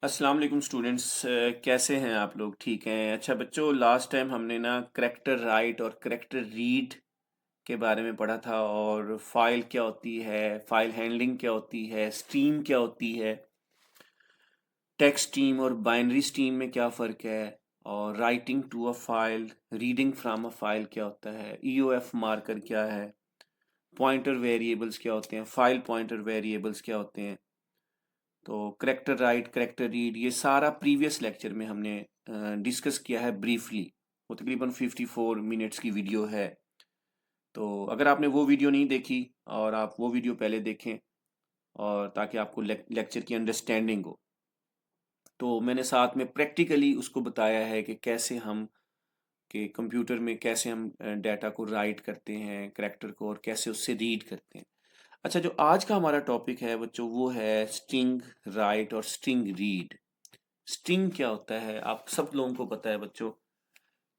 अस्सलाम वालेकुम स्टूडेंट्स, कैसे हैं आप लोग? ठीक हैं? अच्छा बच्चों, लास्ट टाइम हमने ना करैक्टर राइट और करैक्टर रीड के बारे में पढ़ा था, और फाइल क्या होती है, फाइल हैंडलिंग क्या होती है, स्ट्रीम क्या होती है, टेक्स्ट स्ट्रीम और बाइनरी स्ट्रीम में क्या फ़र्क है, और writing to a file, reading from a file क्या होता है, ईओएफ मार्कर क्या है, पॉइंटर वेरिएबल्स क्या होते हैं, फाइल पॉइंटर वेरिएबल्स क्या होते हैं। तो करेक्टर राइट, करेक्टर रीड, ये सारा प्रीवियस लेक्चर में हमने डिस्कस किया है ब्रीफली। वो तकरीबन 54 मिनट्स की वीडियो है। तो अगर आपने वो वीडियो नहीं देखी, और आप वो वीडियो पहले देखें, और ताकि आपको लेक्चर की अंडरस्टैंडिंग हो, तो मैंने साथ में प्रैक्टिकली उसको बताया है कि कैसे हम कि कंप्यूटर में कैसे हम डाटा को राइट करते हैं, करेक्टर को, और कैसे उससे रीड करते हैं। अच्छा, जो आज का हमारा टॉपिक है बच्चों, वो है स्ट्रिंग राइट और स्ट्रिंग रीड। स्ट्रिंग क्या होता है? आप सब लोगों को पता है बच्चों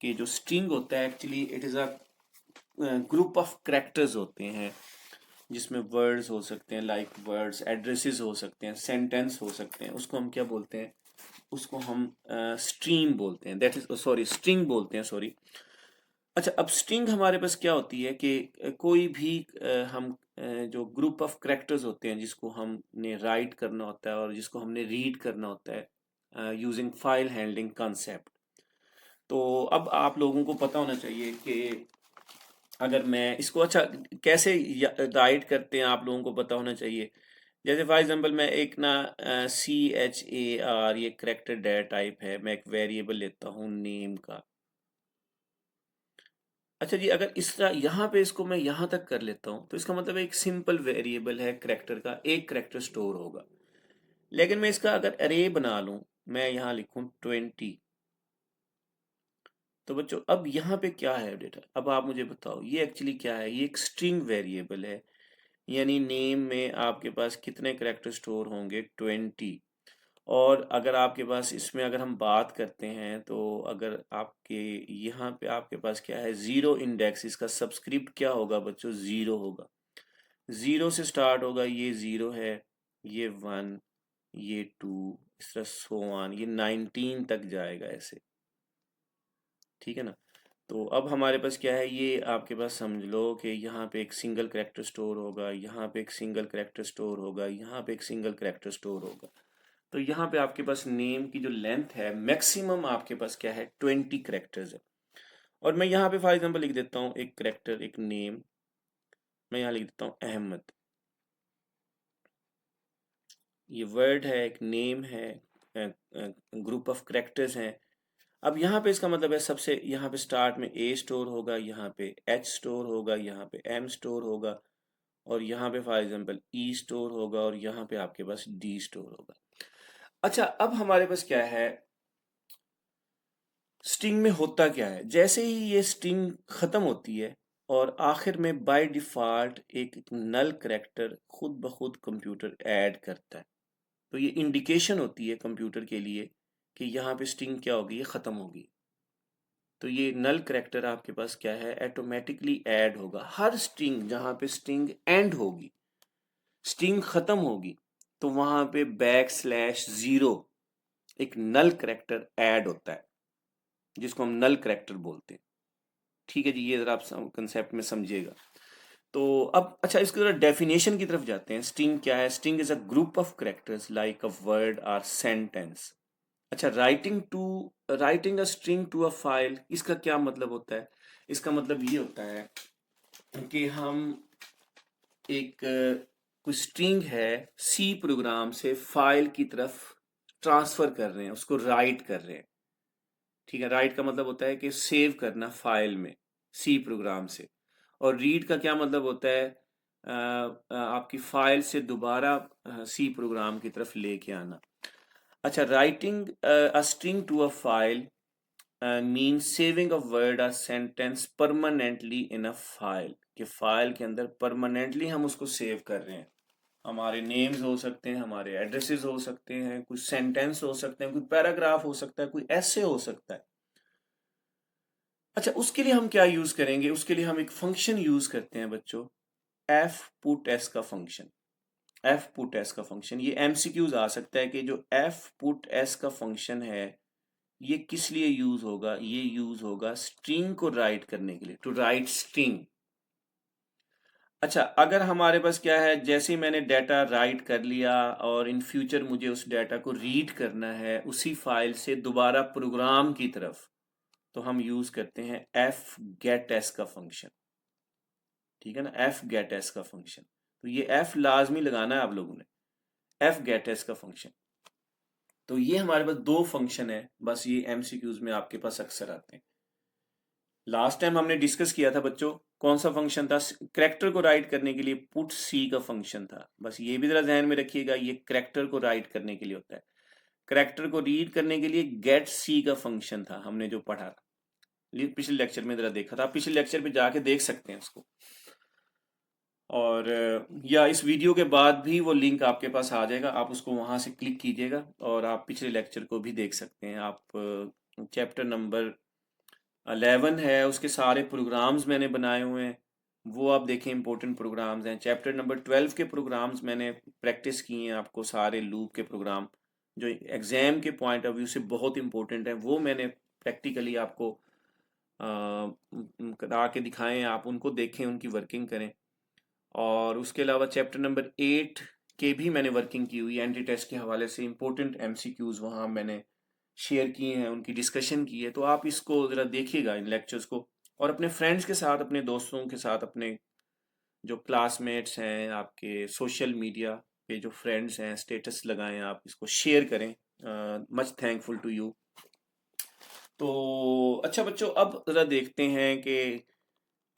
कि जो स्ट्रिंग होता है, actually it is a group of characters होते हैं, जिसमें वर्ड्स हो सकते हैं, लाइक वर्ड्स, एड्रेसेस हो सकते हैं, सेंटेंस हो सकते हैं। उसको हम क्या बोलते हैं? उसको हम स्ट्रीम बोलते हैं, दैट इज सॉरी, स्ट्रिंग बोलते हैं, सॉरी। अच्छा, अब स्ट्रिंग हमारे पास क्या होती है कि कोई भी हम जो ग्रुप ऑफ कैरेक्टर्स होते हैं, जिसको हमने राइट करना होता है और जिसको हमने रीड करना होता है यूजिंग फाइल हैंडलिंग कंसेप्ट। तो अब आप लोगों को पता होना चाहिए कि अगर मैं इसको, अच्छा, कैसे राइट करते हैं, आप लोगों को पता होना चाहिए। जैसे फॉर एग्जांपल, मैं एक ना CHAR, ये करेक्टर डेटा टाइप है, मैं एक वेरिएबल लेता हूँ नेम का। अच्छा जी, अगर इस तरह यहाँ पे इसको मैं यहाँ तक कर लेता हूँ, तो इसका मतलब एक सिंपल वेरिएबल है करेक्टर का, एक करेक्टर स्टोर होगा। लेकिन मैं इसका अगर अरे बना लूँ, मैं यहाँ लिखूँ 20, तो बच्चों अब यहाँ पे क्या है डेटा? अब आप मुझे बताओ, ये एक्चुअली क्या है? ये एक स्ट्रिंग वेरिएबल है, यानी नेम में आपके पास कितने करेक्टर स्टोर होंगे? 20। और अगर आपके पास इसमें, अगर हम बात करते हैं, तो अगर आपके यहाँ पे आपके पास क्या है? जीरो इंडेक्स, इसका सबस्क्रिप्ट क्या होगा बच्चों? जीरो होगा। जीरो से स्टार्ट होगा, ये जीरो है, ये वन, ये टू, इस तरह सो ऑन, ये 19 तक जाएगा ऐसे। ठीक है ना? तो अब हमारे पास क्या है? ये आपके पास समझ लो कि यहाँ पे एक सिंगल करेक्टर स्टोर होगा, यहाँ पे एक सिंगल करेक्टर स्टोर होगा, यहाँ पे एक सिंगल करेक्टर स्टोर होगा। तो यहाँ पे आपके पास नेम की जो लेंथ है, मैक्सिमम आपके पास क्या है? 20 करेक्टर्स है। और मैं यहाँ पे फॉर एग्जांपल लिख देता हूँ एक करेक्टर, एक नेम, मैं यहाँ लिख देता हूँ अहमद। ये वर्ड है, एक नेम है, ग्रुप ऑफ करेक्टर्स हैं। अब यहाँ पे इसका मतलब है, सबसे यहाँ पे स्टार्ट में ए स्टोर होगा, यहाँ पे एच स्टोर होगा, यहाँ पे एम स्टोर होगा, और यहाँ पे फॉर एग्जांपल ई स्टोर होगा, और यहाँ पे आपके पास डी स्टोर होगा। अच्छा, अब हमारे पास क्या है? स्ट्रिंग में होता क्या है? जैसे ही ये स्ट्रिंग खत्म होती है, और आखिर में बाय डिफॉल्ट एक नल करेक्टर खुद ब खुद कंप्यूटर ऐड करता है। तो ये इंडिकेशन होती है कंप्यूटर के लिए कि यहाँ पे स्ट्रिंग क्या होगी? ये खत्म होगी। तो ये नल करेक्टर आपके पास क्या है? ऑटोमेटिकली ऐड होगा। हर स्ट्रिंग जहाँ पे स्ट्रिंग एंड होगी, स्ट्रिंग खत्म होगी, तो वहां पे \0 एक नल करेक्टर ऐड होता है, जिसको हम नल करेक्टर बोलते हैं। ठीक है जी, ये जरा आप कंसेप्ट में समझिएगा। तो अब अच्छा, इसकी जरा डेफिनेशन की तरफ जाते हैं। स्ट्रिंग क्या है? String is a group of characters like a word और सेंटेंस। अच्छा, writing a string to a file, इसका क्या मतलब होता है? इसका मतलब ये होता है कि हम एक कोई स्ट्रिंग है, सी प्रोग्राम से फाइल की तरफ ट्रांसफर कर रहे हैं, उसको राइट कर रहे हैं। ठीक है, राइट का मतलब होता है कि सेव करना फाइल में, सी प्रोग्राम से। और रीड का क्या मतलब होता है? आपकी फाइल से दोबारा सी प्रोग्राम की तरफ लेके आना। अच्छा, writing a string to a file means saving a word और sentence permanently in a file, कि फाइल के अंदर परमानेंटली हम उसको सेव कर रहे हैं। हमारे नेम्स हो सकते हैं, हमारे एड्रेसेस हो सकते हैं, कुछ सेंटेंस हो सकते हैं, कोई पैराग्राफ हो सकता है, कोई ऐसे हो सकता है। अच्छा, उसके लिए हम क्या यूज करेंगे? उसके लिए हम एक फंक्शन यूज करते हैं बच्चों, एफ पुट एस का फंक्शन। एफ पुट एस का फंक्शन, ये एमसीक्यूज आ सकता है कि जो एफ पुट एस का फंक्शन है ये किस लिए यूज होगा, ये यूज होगा स्ट्रिंग को राइट करने के लिए, टू राइट स्ट्रिंग। अच्छा, अगर हमारे पास क्या है, जैसे ही मैंने डाटा राइट कर लिया और इन फ्यूचर मुझे उस डाटा को रीड करना है उसी फाइल से दोबारा प्रोग्राम की तरफ, तो हम यूज करते हैं एफ गेट एस का फंक्शन। ठीक है ना, एफ गेट एस का फंक्शन, तो ये एफ लाजमी लगाना है आप लोगों ने, एफ गेट एस का फंक्शन। तो ये हमारे पास दो फंक्शन है, बस ये एमसीक्यूज में आपके पास अक्सर आते हैं। लास्ट टाइम हमने डिस्कस किया था बच्चों, कौन सा फंक्शन था, करैक्टर को राइट करने के लिए पुट सी का फंक्शन था। बस ये भी जरा ध्यान में रखिएगा, ये करैक्टर को राइट करने के लिए होता है। करैक्टर को रीड करने के लिए गेट सी का फंक्शन था, हमने जो पढ़ा था पिछले लेक्चर में, जरा देखा था, आप पिछले लेक्चर पे जाके देख सकते हैं उसको। और या इस वीडियो के बाद भी वो लिंक आपके पास आ जाएगा, आप उसको वहां से क्लिक कीजिएगा और आप पिछले लेक्चर को भी देख सकते हैं। आप चैप्टर नंबर 11 है, उसके सारे प्रोग्राम्स मैंने बनाए हुए हैं, वो आप देखें, इंपॉर्टेंट प्रोग्राम्स हैं। चैप्टर नंबर 12 के प्रोग्राम्स मैंने प्रैक्टिस किए हैं आपको, सारे लूप के प्रोग्राम जो एग्जाम के पॉइंट ऑफ व्यू से बहुत इंपॉर्टेंट है, वो मैंने प्रैक्टिकली आपको करा के दिखाएं, आप उनको देखें, उनकी वर्किंग करें। और उसके अलावा चैप्टर नंबर 8 के भी मैंने वर्किंग की हुई है, एंटी टेस्ट के हवाले से इंपॉर्टेंट एमसीक्यूज वहाँ मैंने शेयर किए हैं, उनकी डिस्कशन की है। तो आप इसको ज़रा देखिएगा इन लेक्चर्स को, और अपने फ्रेंड्स के साथ, अपने दोस्तों के साथ, अपने जो क्लासमेट्स हैं, आपके सोशल मीडिया पे जो फ्रेंड्स हैं, स्टेटस लगाएं, आप इसको शेयर करें। Much thankful to you. तो अच्छा बच्चों, अब ज़रा देखते हैं कि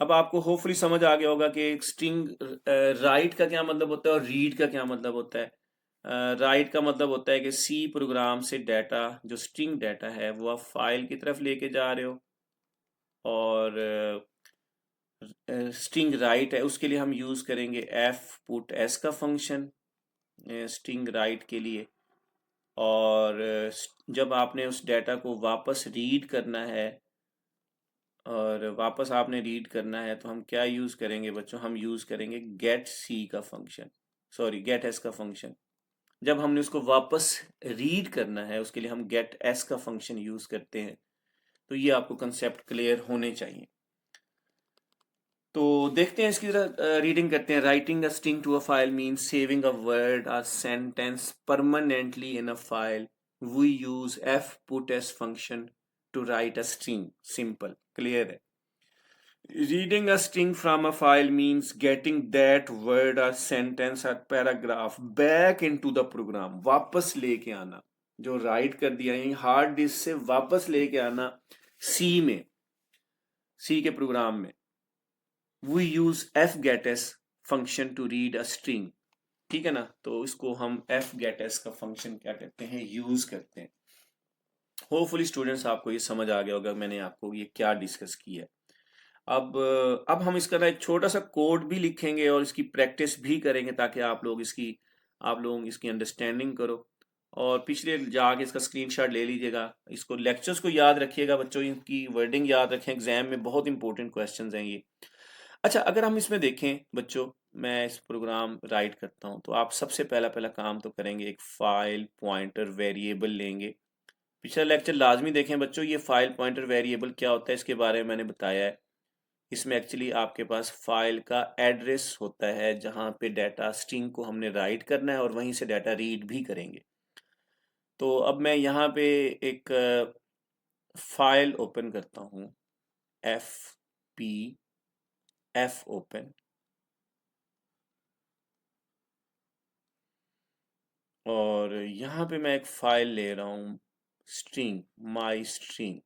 अब आपको होपफुली समझ आ गया होगा कि स्ट्रिंग राइट का क्या मतलब होता है और रीड का क्या मतलब होता है। राइट का मतलब होता है कि सी प्रोग्राम से डाटा, जो स्ट्रिंग डाटा है, वो आप फाइल की तरफ लेके जा रहे हो, और स्ट्रिंग राइट है उसके लिए हम यूज करेंगे एफ पुट एस का फंक्शन स्ट्रिंग राइट के लिए। और जब आपने उस डाटा को वापस रीड करना है, और वापस आपने रीड करना है, तो हम क्या यूज करेंगे बच्चों, हम यूज करेंगे गेट सी का फंक्शन, सॉरी गेट एस का फंक्शन। जब हमने उसको वापस रीड करना है उसके लिए हम गेट एस का फंक्शन यूज करते हैं। तो ये आपको कंसेप्ट क्लियर होने चाहिए। तो देखते हैं इसकी जरा रीडिंग करते हैं। Writing a string to a file means saving a word और sentence permanently in a file. We use F put S function to write a string. Simple, clear है। Reading a string from a file means getting that word or sentence or paragraph back into the program. वापस लेके आना, जो right कर दिया है hard disk से वापस लेके आना सी में, सी के प्रोग्राम में। We use fgetS function to read a string. ठीक है ना, तो इसको हम fgetS का फंक्शन क्या करते हैं, यूज करते हैं। होपफुली स्टूडेंट्स आपको ये समझ आ गया होगा मैंने आपको ये क्या डिस्कस किया है। अब हम इसका ना एक छोटा सा कोड भी लिखेंगे और इसकी प्रैक्टिस भी करेंगे, ताकि आप लोग इसकी अंडरस्टैंडिंग करो। और पिछले जाके इसका स्क्रीनशॉट ले लीजिएगा, इसको लेक्चर्स को याद रखिएगा बच्चों, इनकी वर्डिंग याद रखें, एग्जाम में बहुत इंपॉर्टेंट क्वेश्चंस हैं ये। अच्छा, अगर हम इसमें देखें बच्चों, मैं इस प्रोग्राम राइट करता हूँ, तो आप सबसे पहला पहला काम तो करेंगे, एक फाइल पॉइंटर वेरिएबल लेंगे। पिछला लेक्चर लाजमी देखें बच्चों, ये फाइल पॉइंटर वेरिएबल क्या होता है इसके बारे में मैंने बताया है। इसमें एक्चुअली आपके पास फाइल का एड्रेस होता है, जहां पे डाटा स्ट्रिंग को हमने राइट करना है और वहीं से डाटा रीड भी करेंगे। तो अब मैं यहाँ पे एक फाइल ओपन करता हूँ, एफ पी एफ ओपन, और यहाँ पे मैं एक फाइल ले रहा हूँ, स्ट्रिंग, माई स्ट्रिंग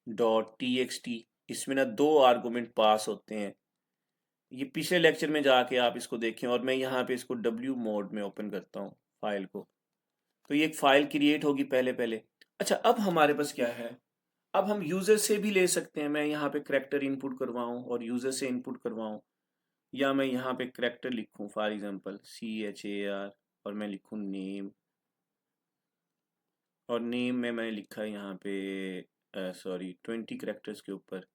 .txt। इसमें ना दो आर्गुमेंट पास होते हैं, ये पिछले लेक्चर में जाके आप इसको देखें, और मैं यहाँ पे इसको W मोड में ओपन करता हूँ फाइल को। तो ये एक फाइल क्रिएट होगी पहले पहले। अच्छा, अब हमारे पास क्या है, अब हम यूजर से भी ले सकते हैं। मैं यहाँ पे करैक्टर इनपुट करवाऊँ और यूजर से इनपुट करवाऊँ, या मैं यहाँ पे करैक्टर लिखूँ, फॉर एग्जांपल CHAR, और मैं लिखूँ नेम, और नेम में मैंने लिखा है यहाँ पे सॉरी 20 करैक्टर्स के ऊपर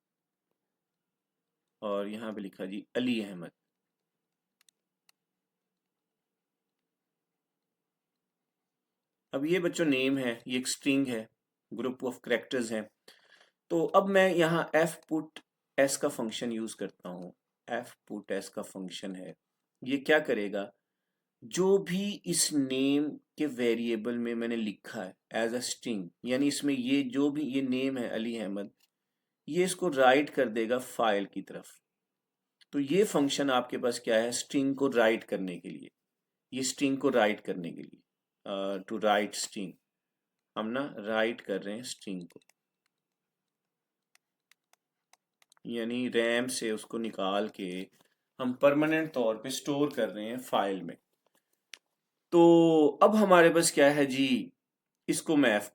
और यहाँ पे लिखा जी अली अहमद। अब ये बच्चों नेम है, ये एक स्ट्रिंग है, ग्रुप ऑफ कैरेक्टर्स हैं। तो अब मैं यहाँ एफ पुट एस का फंक्शन यूज करता हूँ। एफ पुट एस का फंक्शन है, ये क्या करेगा, जो भी इस नेम के वेरिएबल में मैंने लिखा है एज अ स्ट्रिंग, यानी इसमें ये जो भी ये नेम है अली अहमद, ये इसको राइट कर देगा फाइल की तरफ। तो ये फंक्शन आपके पास क्या है, स्ट्रिंग को राइट करने के लिए, ये स्ट्रिंग को राइट करने के लिए, टू राइट स्ट्रिंग, हम ना राइट कर रहे हैं स्ट्रिंग को, यानी रैम से उसको निकाल के हम परमानेंट तौर पे स्टोर कर रहे हैं फाइल में। तो अब हमारे पास क्या है जी, इसको मैं एफ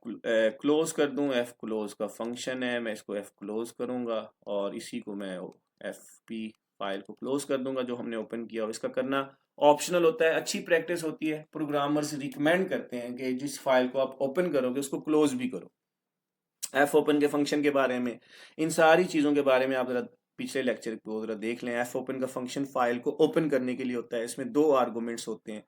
क्लोज कर दूं, एफ क्लोज का फंक्शन है, मैं इसको एफ क्लोज करूंगा और इसी को मैं एफ पी फाइल को क्लोज कर दूंगा जो हमने ओपन किया। और इसका करना ऑप्शनल होता है, अच्छी प्रैक्टिस होती है, प्रोग्रामर्स रिकमेंड करते हैं कि जिस फाइल को आप ओपन करोगे उसको क्लोज भी करो। एफ ओपन के फंक्शन के बारे में, इन सारी चीज़ों के बारे में आप जरा पिछले लेक्चर को जरा देख लें। एफ ओपन का फंक्शन फाइल को ओपन करने के लिए होता है, इसमें 2 आर्गुमेंट्स होते हैं।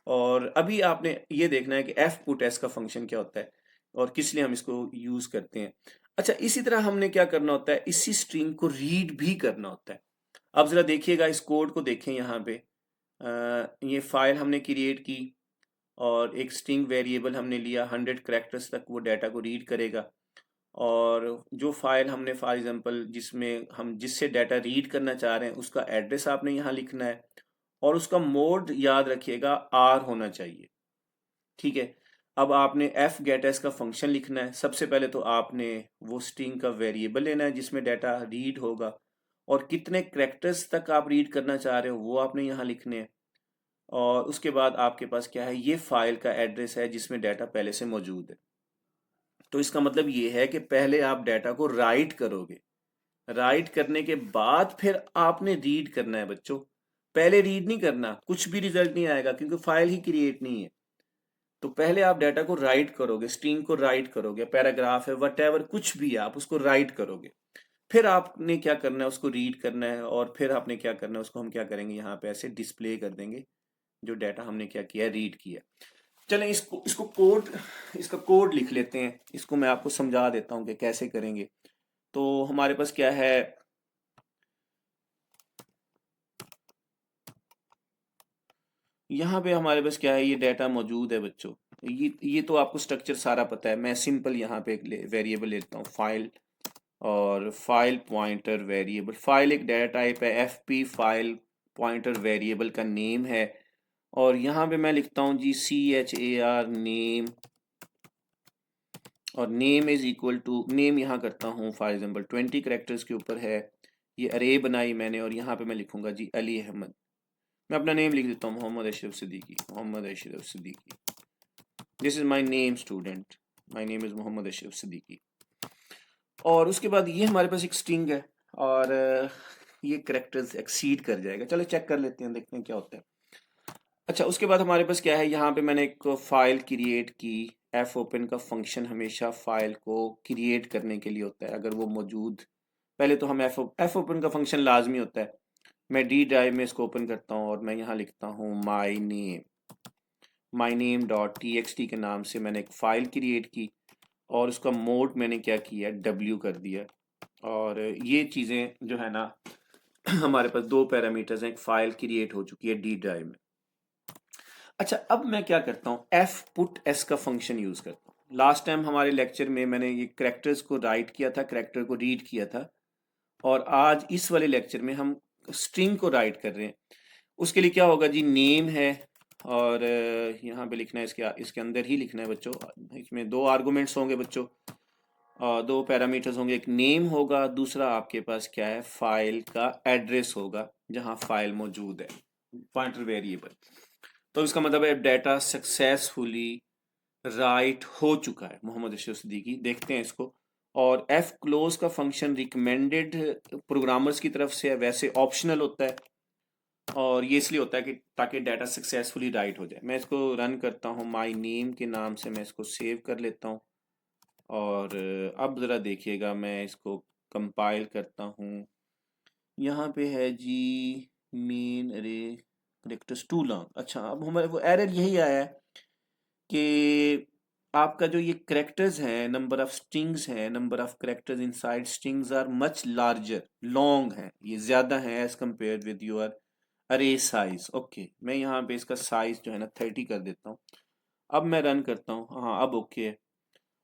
और अभी आपने ये देखना है कि एफ पुट एस का फंक्शन क्या होता है और किस लिए हम इसको यूज करते हैं। अच्छा, इसी तरह हमने क्या करना होता है, इसी स्ट्रिंग को रीड भी करना होता है। अब जरा देखिएगा, इस कोड को देखें यहाँ पे, ये फाइल हमने क्रिएट की और एक स्ट्रिंग वेरिएबल हमने लिया, 100 कैरेक्टर्स तक वो डाटा को रीड करेगा। और जो फाइल हमने फॉर एग्जांपल जिसमें हम जिससे डाटा रीड करना चाह रहे हैं उसका एड्रेस आपने यहाँ लिखना है और उसका मोड याद रखिएगा आर होना चाहिए। ठीक है, अब आपने एफ गेट एस का फंक्शन लिखना है। सबसे पहले तो आपने वो स्ट्रिंग का वेरिएबल लेना है जिसमें डाटा रीड होगा और कितने कैरेक्टर्स तक आप रीड करना चाह रहे हो वो आपने यहाँ लिखने हैं। और उसके बाद आपके पास क्या है, ये फाइल का एड्रेस है जिसमें डाटा पहले से मौजूद है। तो इसका मतलब ये है कि पहले आप डाटा को राइट करोगे, राइट करने के बाद फिर आपने रीड करना है बच्चों। पहले रीड नहीं करना, कुछ भी रिजल्ट नहीं आएगा क्योंकि फाइल ही क्रिएट नहीं है। तो पहले आप डाटा को राइट करोगे, स्ट्रिंग को राइट करोगे, पैराग्राफ है वट कुछ भी है आप उसको राइट करोगे। फिर आपने क्या करना है, उसको रीड करना है और फिर आपने क्या करना है, उसको हम क्या करेंगे, यहाँ पे ऐसे डिस्प्ले कर देंगे जो डाटा हमने क्या किया, रीड किया। चलें इसको इसको कोड इसका कोड लिख लेते हैं, इसको मैं आपको समझा देता हूँ कि कैसे करेंगे। तो हमारे पास क्या है, यहाँ पे हमारे पास क्या है, ये डाटा मौजूद है बच्चों। ये तो आपको स्ट्रक्चर सारा पता है। मैं सिंपल यहाँ पे एक वेरिएबल लेता हूँ फाइल, और फाइल पॉइंटर वेरिएबल, फाइल एक डाटा टाइप है, F P file pointer variable का नेम है। और यहाँ पे मैं लिखता हूँ जी CHAR नेम, और name is equal to, name यहाँ करता हूँ फॉर एग्जाम्पल 20 करेक्टर्स के ऊपर है। ये अरे बनाई मैंने और यहाँ पे मैं लिखूंगा जी अली अहमद। मैं अपना नेम लिख देता हूँ, Mohammad Ashraf Siddiqui, Mohammad Ashraf Siddiqui. This is my name student, my name is Mohammad Ashraf Siddiqui. और उसके बाद ये हमारे पास एक स्ट्रिंग है और ये करेक्टर्स एक्सीड कर जाएगा। चलो चेक कर लेते हैं, देखते हैं क्या होता है। अच्छा, उसके बाद हमारे पास क्या है, यहाँ पे मैंने एक फाइल क्रिएट की। एफ ओपन का फंक्शन हमेशा फाइल को क्रिएट करने के लिए होता है, अगर वो मौजूद, पहले तो हम एफ ओपन का फंक्शन लाजमी होता है। मैं डी ड्राइव में इसको ओपन करता हूँ और मैं यहाँ लिखता हूँ माई नेम डॉट TXT के नाम से मैंने एक फ़ाइल क्रिएट की और उसका मोड मैंने क्या किया, W कर दिया। और ये चीज़ें जो है ना हमारे पास 2 पैरामीटर्स हैं, एक फ़ाइल क्रिएट हो चुकी है डी ड्राइव में। अच्छा, अब मैं क्या करता हूँ, एफ पुट एस का फंक्शन यूज़ करता हूँ। लास्ट टाइम हमारे लेक्चर में मैंने ये करेक्टर्स को राइट किया था, करेक्टर को रीड किया था, और आज इस वाले लेक्चर में हम स्ट्रिंग को राइट कर रहे हैं। उसके लिए क्या होगा जी, नेम है और यहाँ पे लिखना है, इसके अंदर ही लिखना है बच्चों। इसमें 2 आर्गुमेंट्स होंगे बच्चों, 2 पैरामीटर्स होंगे, एक नेम होगा, दूसरा आपके पास क्या है, फाइल का एड्रेस होगा जहाँ फाइल मौजूद है, पॉइंटर वेरिएबल। तो इसका मतलब है डाटा सक्सेसफुली राइट हो चुका है मोहम्मद अशरफ सिद्दीकी। देखते हैं इसको। और एफ क्लोज का फंक्शन रिकमेंडेड प्रोग्रामर्स की तरफ से है, वैसे ऑप्शनल होता है, और ये इसलिए होता है कि ताकि डाटा सक्सेसफुली राइट हो जाए। मैं इसको रन करता हूँ, माई नेम के नाम से मैं इसको सेव कर लेता हूँ। और अब ज़रा देखिएगा, मैं इसको कंपाइल करता हूँ। यहाँ पे है जी मेन अरे करेक्टर्स टू लॉन्ग। अच्छा, अब हमारे वो एरर यही आया है कि आपका जो ये करेक्टर्स हैं, नंबर ऑफ स्ट्रिंग्स हैं, number of characters inside strings are much larger, long हैं, ये ज़्यादा हैं as compare with your array size. Okay, मैं यहाँ पे इसका साइज जो है ना 30 कर देता हूँ। अब मैं रन करता हूँ, हाँ अब ओके है।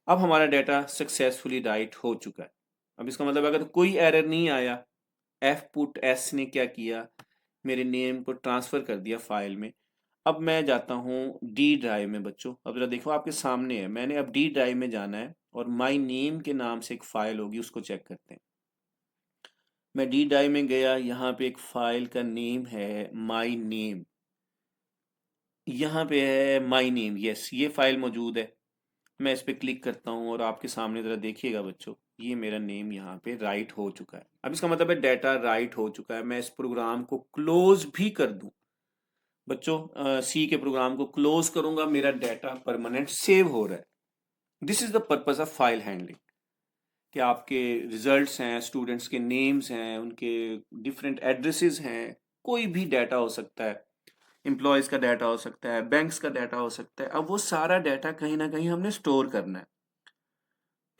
अब हमारा डाटा सक्सेसफुली राइट हो चुका है। अब इसका मतलब अगर कोई एरर नहीं आया, एफ पुट एस ने क्या किया, मेरे नेम को ट्रांसफ़र कर दिया फाइल में। अब मैं जाता हूँ डी ड्राइव में बच्चों। अब जरा देखो आपके सामने है, मैंने अब डी ड्राइव में जाना है और माई नेम के नाम से एक फाइल होगी, उसको चेक करते हैं। मैं डी ड्राइव में गया, यहाँ पे एक फाइल का नेम है माई नेम, यहाँ पे है माई नेम, यस ये फाइल मौजूद है। मैं इस पर क्लिक करता हूँ और आपके सामने ज़रा देखिएगा बच्चों, ये मेरा नेम यहाँ पे राइट हो चुका है। अब इसका मतलब है डाटा राइट हो चुका है। मैं इस प्रोग्राम को क्लोज भी कर दूँ बच्चों, सी के प्रोग्राम को क्लोज करूंगा, मेरा डाटा परमानेंट सेव हो रहा है। This is the purpose of file handling, कि आपके रिजल्ट्स हैं, स्टूडेंट्स के नेम्स हैं, उनके डिफरेंट एड्रेसेस हैं, कोई भी डाटा हो सकता है, एम्प्लॉयज़ का डाटा हो सकता है, बैंक्स का डाटा हो सकता है। अब वो सारा डाटा कहीं ना कहीं हमने स्टोर करना है।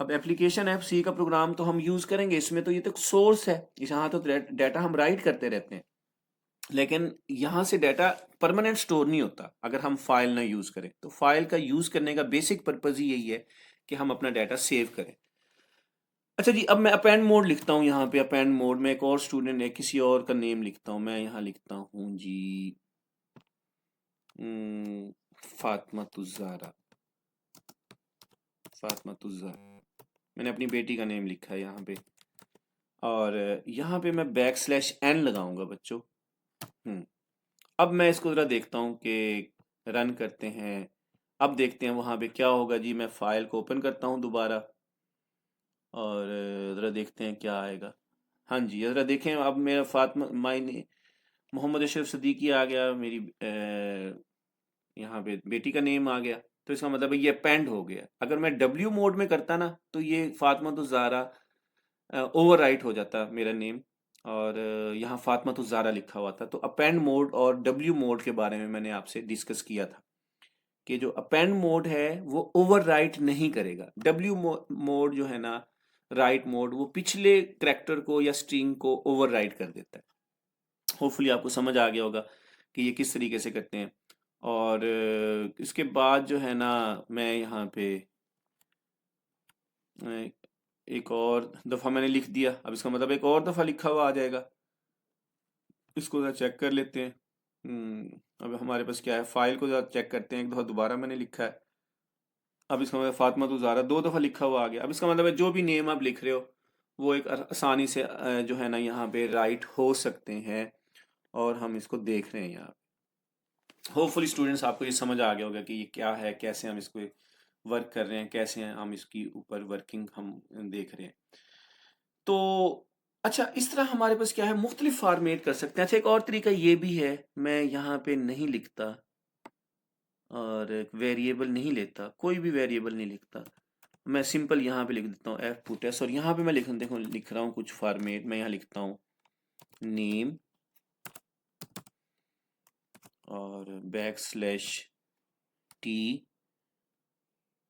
अब एप्लीकेशन ऐप सी का प्रोग्राम तो हम यूज़ करेंगे, इसमें तो ये तो सोर्स है, यहाँ तो डाटा हम राइट करते रहते हैं, लेकिन यहाँ से डाटा परमानेंट स्टोर नहीं होता अगर हम फाइल ना यूज़ करें। तो फाइल का यूज़ करने का बेसिक पर्पज़ ही यही है कि हम अपना डाटा सेव करें। अच्छा जी, अब मैं अपेंड मोड लिखता हूँ, यहाँ पे अपेंड मोड में एक और स्टूडेंट है, किसी और का नेम लिखता हूँ। मैं यहाँ लिखता हूँ जी फातिमा तुज़ारा, फातिमा तुज़ारा, मैंने अपनी बेटी का नेम लिखा है यहाँ पे। और यहाँ पे मैं \n लगाऊंगा बच्चों। अब मैं इसको ज़रा देखता हूँ कि रन करते हैं। अब देखते हैं वहाँ पे क्या होगा जी। मैं फाइल को ओपन करता हूँ दोबारा और ज़रा देखते हैं क्या आएगा। हाँ जी, ज़रा देखें, अब मेरा फातिमा माई ने मोहम्मद अशरफ सदीकी आ गया, मेरी यहाँ पे बेटी का नेम आ गया। तो इसका मतलब है ये अपेंड हो गया। अगर मैं डब्ल्यू मोड में करता ना तो ये फातिमा तो ज़ारा ओवर राइट हो जाता मेरा नेम, और यहाँ फातिमा तो ज़ारा लिखा हुआ था। तो अपेंड मोड और डब्ल्यू मोड के बारे में मैंने आपसे डिस्कस किया था कि जो अपेंड मोड है वो ओवर राइट नहीं करेगा। डब्ल्यू मोड जो है ना, राइट मोड, वो पिछले करैक्टर को या स्ट्रिंग को ओवर राइट कर देता है। होपफुली आपको समझ आ गया होगा कि ये किस तरीके से करते हैं। और इसके बाद जो है ना, मैं यहाँ पे अ, एक और दफ़ा मैंने लिख दिया। अब इसका मतलब एक और दफ़ा लिखा हुआ आ जाएगा। इसको ज़रा चेक कर लेते हैं। अब हमारे पास क्या है, फाइल को ज़रा चेक करते हैं। एक दफ़ा दोबारा मैंने लिखा है। अब इसका मतलब फातिमा तो ज़ारा दो दफ़ा लिखा हुआ आ गया। अब इसका मतलब है जो भी नेम आप लिख रहे हो वो एक आसानी से जो है ना यहाँ पे राइट हो सकते हैं, और हम इसको देख रहे हैं यहाँ। होपफुली स्टूडेंट्स आपको ये समझ आ गया होगा कि ये क्या है, कैसे हम इसको वर्क कर रहे हैं, कैसे हम इसकी ऊपर वर्किंग हम देख रहे हैं। तो अच्छा, इस तरह हमारे पास क्या है, मुख्तलिफ फार्मेट कर सकते हैं। अच्छा, एक और तरीका ये भी है, मैं यहाँ पे नहीं लिखता और वेरिएबल नहीं लेता, कोई भी वेरिएबल नहीं लिखता। मैं सिंपल यहाँ पे लिख देता हूँ एफ पुट एस, और यहाँ पे मैं देखो लिख रहा हूँ कुछ फार्मेट। मैं यहाँ लिखता हूँ नेम और \t,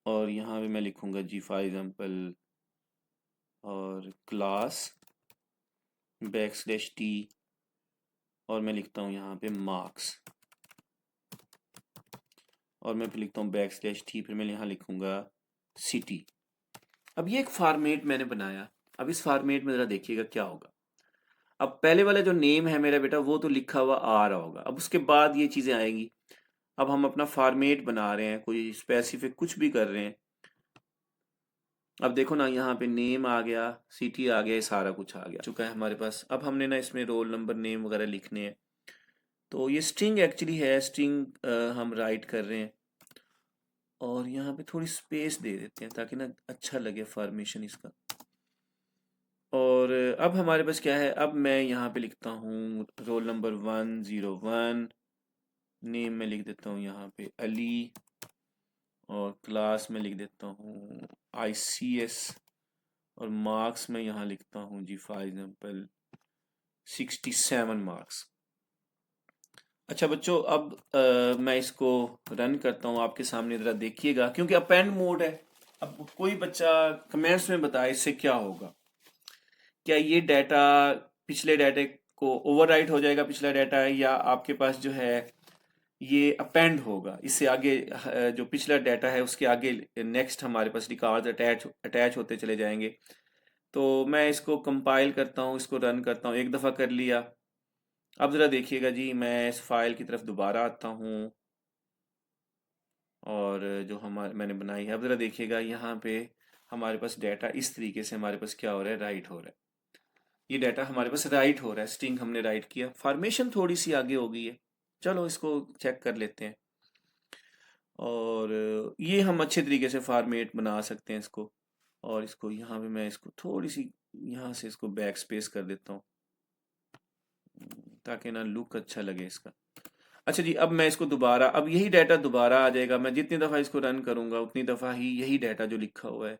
और यहाँ पे मैं लिखूँगा जी फॉर एग्जांपल और क्लास \t, और मैं लिखता हूँ यहाँ पे मार्क्स, और मैं फिर लिखता हूँ \t, फिर मैं यहाँ लिखूँगा सिटी। अब ये एक फार्मेट मैंने बनाया। अब इस फार्मेट में ज़रा देखिएगा क्या होगा। अब पहले वाला जो नेम है मेरा बेटा, वो तो लिखा हुआ आ रहा होगा। अब उसके बाद ये चीज़ें आएंगी। अब हम अपना फार्मेट बना रहे हैं, कोई स्पेसिफिक कुछ भी कर रहे हैं। अब देखो ना, यहाँ पे नेम आ गया, सिटी आ गया, ये सारा कुछ आ गया चुका है हमारे पास। अब हमने ना इसमें रोल नंबर, नेम वगैरह लिखने हैं। तो ये स्ट्रिंग एक्चुअली है, स्ट्रिंग हम राइट कर रहे हैं, और यहाँ पे थोड़ी स्पेस दे देते हैं ताकि ना अच्छा लगे फॉर्मेशन इसका। और अब हमारे पास क्या है, अब मैं यहाँ पे लिखता हूँ रोल नंबर 101, नेम में लिख देता हूँ यहाँ पे अली, और क्लास में लिख देता हूँ ICS, और मार्क्स में यहाँ लिखता हूँ जी फॉर एग्जांपल 67 मार्क्स। अच्छा बच्चों, अब मैं इसको रन करता हूँ आपके सामने, ज़रा देखिएगा, क्योंकि अपेंड मोड है। अब कोई बच्चा कमेंट्स में बताए इससे क्या होगा। क्या ये डाटा पिछले डाटे को ओवरराइट हो जाएगा पिछला डाटा, या आपके पास जो है ये अपेंड होगा, इससे आगे जो पिछला डाटा है उसके आगे नेक्स्ट हमारे पास रिकॉर्ड अटैच अटैच होते चले जाएंगे। तो मैं इसको कंपाइल करता हूँ, इसको रन करता हूँ, एक दफ़ा कर लिया। अब ज़रा देखिएगा जी, मैं इस फाइल की तरफ दोबारा आता हूँ और जो हमारे मैंने बनाई है, अब ज़रा देखिएगा यहाँ पे हमारे पास डाटा इस तरीके से हमारे पास क्या हो रहा है, राइट हो रहा है। ये डाटा हमारे पास राइट हो रहा है, स्ट्रिंग हमने राइट किया, फॉर्मेशन थोड़ी सी आगे हो गई है। चलो इसको चेक कर लेते हैं, और ये हम अच्छे तरीके से फॉर्मेट बना सकते हैं इसको। और इसको यहाँ पे मैं इसको थोड़ी सी यहाँ से इसको बैक स्पेस कर देता हूँ, ताकि ना लुक अच्छा लगे इसका। अच्छा जी, अब मैं इसको दोबारा, अब यही डाटा दोबारा आ जाएगा। मैं जितनी दफ़ा इसको रन करूँगा उतनी दफ़ा ही यही डाटा जो लिखा हुआ है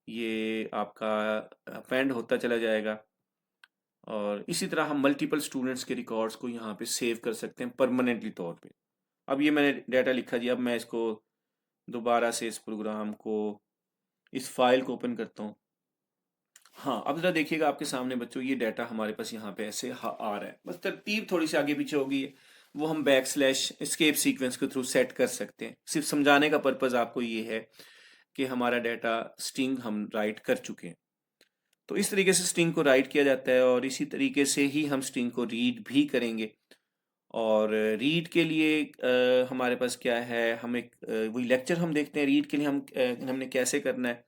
ये आपका अपेंड होता चला जाएगा। और इसी तरह हम मल्टीपल स्टूडेंट्स के रिकॉर्ड्स को यहाँ पे सेव कर सकते हैं परमानेंटली तौर पे। अब ये मैंने डाटा लिखा जी, अब मैं इसको दोबारा से इस प्रोग्राम को, इस फाइल को ओपन करता हूँ। हाँ, अब जरा देखिएगा आपके सामने बच्चों, ये डाटा हमारे पास यहाँ पे ऐसे आ रहा है। बस तरतीब थोड़ी सी आगे पीछे होगी है, वो हम बैक स्लैश एस्केप सीक्वेंस के थ्रू सेट कर सकते हैं। सिर्फ समझाने का पर्पज़ आपको ये है कि हमारा डाटा स्ट्रिंग हम राइट कर चुके हैं। तो इस तरीके से स्ट्रिंग को राइट किया जाता है, और इसी तरीके से ही हम स्ट्रिंग को रीड भी करेंगे। और रीड के लिए हमारे पास क्या है, हम एक वही लेक्चर हम देखते हैं रीड के लिए हमने कैसे करना है।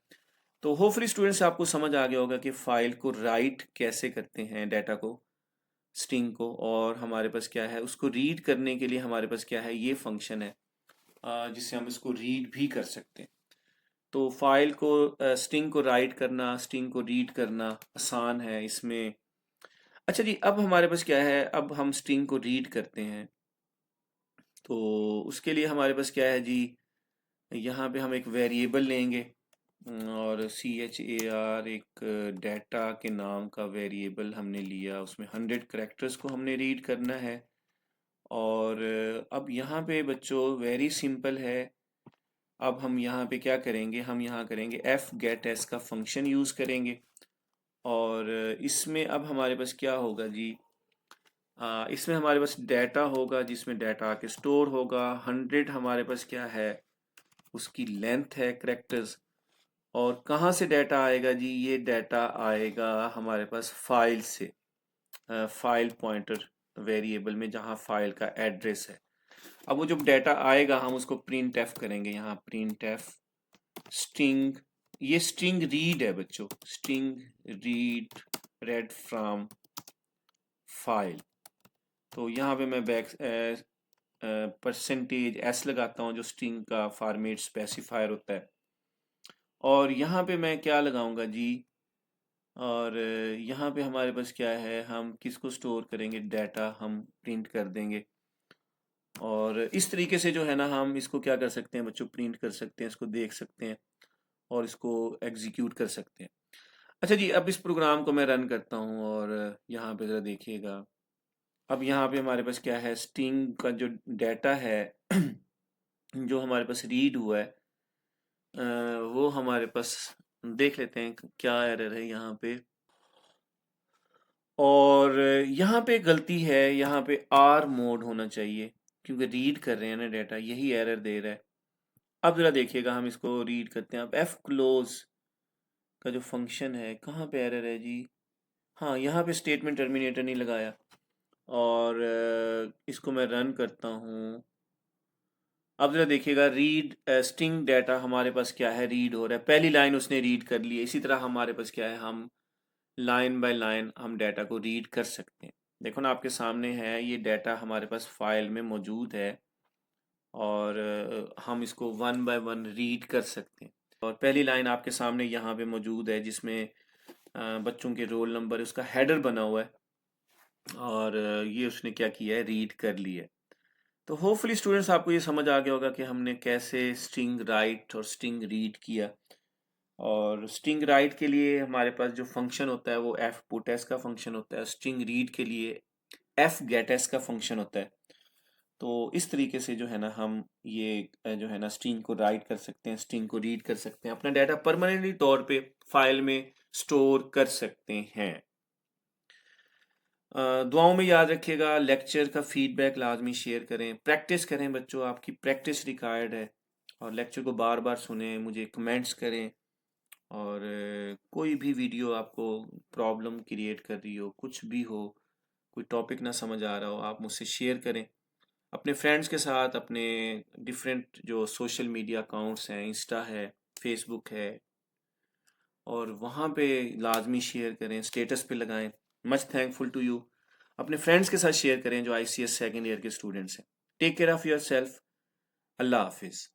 तो होपफुली स्टूडेंट्स आपको समझ आ गया होगा कि फाइल को राइट कैसे करते हैं, डाटा को, स्ट्रिंग को, और हमारे पास क्या है उसको रीड करने के लिए हमारे पास क्या है, ये फंक्शन है जिससे हम इसको रीड भी कर सकते हैं। तो फाइल को स्ट्रिंग को राइट करना, स्ट्रिंग को रीड करना आसान है इसमें। अच्छा जी, अब हमारे पास क्या है, अब हम स्ट्रिंग को रीड करते हैं। तो उसके लिए हमारे पास क्या है जी, यहाँ पे हम एक वेरिएबल लेंगे, और CHAR एक डाटा के नाम का वेरिएबल हमने लिया, उसमें 100 करेक्टर्स को हमने रीड करना है। और अब यहाँ पे बच्चों वेरी सिंपल है। अब हम यहाँ पे क्या करेंगे, हम यहाँ करेंगे fgetS का फंक्शन यूज़ करेंगे। और इसमें अब हमारे पास क्या होगा जी, इसमें हमारे पास डाटा होगा, जिसमें डाटा आके स्टोर होगा। 100 हमारे पास क्या है, उसकी लेंथ है करेक्टर्स। और कहाँ से डाटा आएगा जी, ये डाटा आएगा हमारे पास फाइल से, फाइल पॉइंटर वेरिएबल में, जहाँ फाइल का एड्रेस है। अब वो जब डाटा आएगा हम उसको प्रिंट एफ करेंगे, यहाँ प्रिंट एफ स्ट्रिंग, ये स्ट्रिंग रीड है बच्चों, string read red from file. तो यहाँ पे मैं बैक %s लगाता हूँ, जो स्ट्रिंग का फॉर्मेट स्पेसिफायर होता है। और यहाँ पे मैं क्या लगाऊंगा जी, और यहाँ पे हमारे पास क्या है, हम किसको स्टोर करेंगे, डाटा हम प्रिंट कर देंगे। और इस तरीके से जो है ना, हम इसको क्या कर सकते हैं बच्चों, प्रिंट कर सकते हैं, इसको देख सकते हैं और इसको एग्जीक्यूट कर सकते हैं। अच्छा जी, अब इस प्रोग्राम को मैं रन करता हूँ, और यहाँ पे ज़रा देखिएगा। अब यहाँ पे हमारे पास क्या है, स्ट्रिंग का जो डाटा है जो हमारे पास रीड हुआ है, वो हमारे पास देख लेते हैं क्या एरर है यहाँ पे। और यहाँ पे गलती है, यहाँ पे आर मोड होना चाहिए, क्योंकि रीड कर रहे हैं ना डाटा, यही एरर दे रहा है। अब जरा देखिएगा, हम इसको रीड करते हैं। अब एफ क्लोज का जो फंक्शन है, कहाँ पे एरर है जी, हाँ यहाँ पे स्टेटमेंट टर्मिनेटर नहीं लगाया। और इसको मैं रन करता हूँ। अब जरा देखिएगा, रीड स्ट्रिंग डाटा हमारे पास क्या है, रीड हो रहा है, पहली लाइन उसने रीड कर ली है। इसी तरह हमारे पास क्या है, हम लाइन बाय लाइन हम डाटा को रीड कर सकते हैं। देखो ना आपके सामने है, ये डाटा हमारे पास फाइल में मौजूद है, और हम इसको वन बाय वन रीड कर सकते हैं। और पहली लाइन आपके सामने यहाँ पे मौजूद है, जिसमें बच्चों के रोल नंबर, उसका हेडर बना हुआ है, और ये उसने क्या किया है, रीड कर लिया है। तो होपफुली स्टूडेंट्स आपको ये समझ आ गया होगा कि हमने कैसे स्ट्रिंग राइट और स्ट्रिंग रीड किया। और स्ट्रिंग राइट के लिए हमारे पास जो फंक्शन होता है वो एफ पुट का फंक्शन होता है। स्ट्रिंग रीड के लिए एफ गेट का फंक्शन होता है। तो इस तरीके से जो है ना हम ये जो है ना स्ट्रिंग को राइट कर सकते हैं, स्ट्रिंग को रीड कर सकते हैं, अपना डाटा परमानेंटली तौर पे फाइल में स्टोर कर सकते हैं। दुआओं में याद रखिएगा, लेक्चर का फीडबैक लाजमी शेयर करें, प्रैक्टिस करें बच्चों, आपकी प्रैक्टिस रिक्वायर्ड है। और लेक्चर को बार बार सुने, मुझे कमेंट्स करें। और कोई भी वीडियो आपको प्रॉब्लम क्रिएट कर रही हो, कुछ भी हो, कोई टॉपिक ना समझ आ रहा हो, आप मुझसे शेयर करें अपने फ्रेंड्स के साथ, अपने डिफरेंट जो सोशल मीडिया अकाउंट्स हैं, इंस्टा है, फेसबुक है, और वहाँ पे लाजमी शेयर करें, स्टेटस पे लगाएं। Much thankful to you. अपने फ्रेंड्स के साथ शेयर करें जो आईसीएस सेकेंड ईयर के स्टूडेंट्स हैं। Take care of your self. Allah हाफिज़।